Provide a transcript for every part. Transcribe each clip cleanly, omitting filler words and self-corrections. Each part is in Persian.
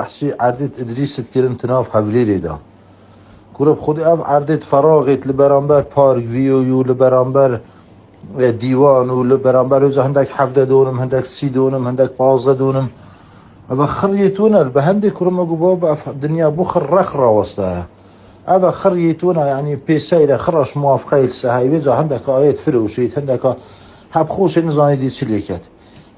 بحثي عردت إدريس تكرن تناف حفليري دا كورب خودي أف عردت فراغت لبرانبر بارك فيو لبرانبر ديوان ولبرانبر وزا هندك 17 دونم هندك 30 دونم هندك 15 دونم أبا خريتونا بهندي كورما قبابا الدنيا بخر رخرة وسطها أبا خريتونا يعني بيسايرة خرش موافقة السهاي وزا هندك آيات فروشيت هندك هبخوش نزاني دي سليكت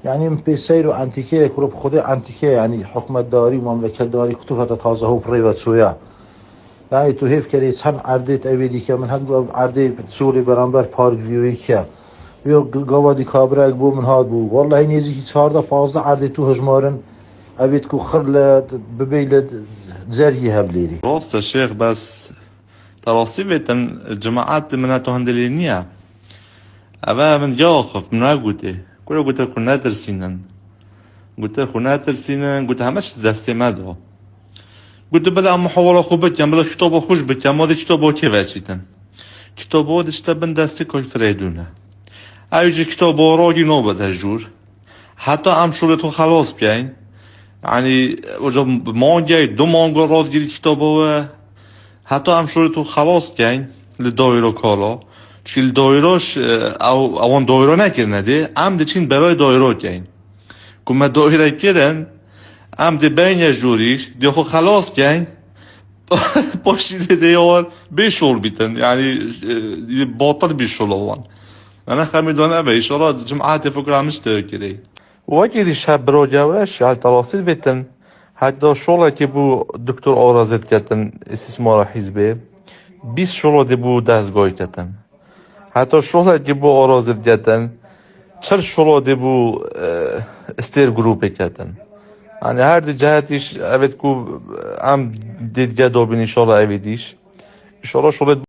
يعني بيسايرو انتيكيه كروب خودي انتيكيه يعني حكومت داري مملكت داري كتوفة تازه هو بريفات سويا يعني تو هيف كريت هم عردت اويدي که من هم عردت سوري برانبر پارک ویوی که ویو گوادی کابرک بو من هاد بو والله نيزي كي 14 15 عردت تو هجمارن اويد كو خرل ببيلد زرهي هبليري راست الشيخ بس تراصيبة الجماعات مناتو هندلينيا أبا من جاخف من قلت كل قلت كنا ترسينا قلت همش دستي مدو قلت بلا محاولة خوبت بلا كتابه خوش بت ما دي كتابه كيفاشيتن كتابه دشتبن دستي كل فريدونه أيجي كتابه راجي نوبت هجور حتى شورتو خلاص بيين يعني وجب مانجا 2 مانجا راد گیری كتابه حتى شورتو خلاص بيين لدايرو كالا چیل دایراش اوان دایرا نکرنه ده ده چین برای دایرا کن که دایره کرن ده بین جوریش ده خو خلاص کن پاشیده ده یار بیشور بیتن یعنی باطل بیشور اوان انا خمیدانه به اشاره جمعات فکر همش تاکیری وقتی دی شب برا جورش حال تراصید بیتن حتی شغله که بو دکتر آرازت کتن استثمار حزبه 20 شغله دی بو دستگاه کتن حتی شغله که بو آرازت کتن 40 شغله دی بو استیر گروپه کتن yani her de cihetiş evet ku am dedge dobin inşallah evidiş inşallah şöyle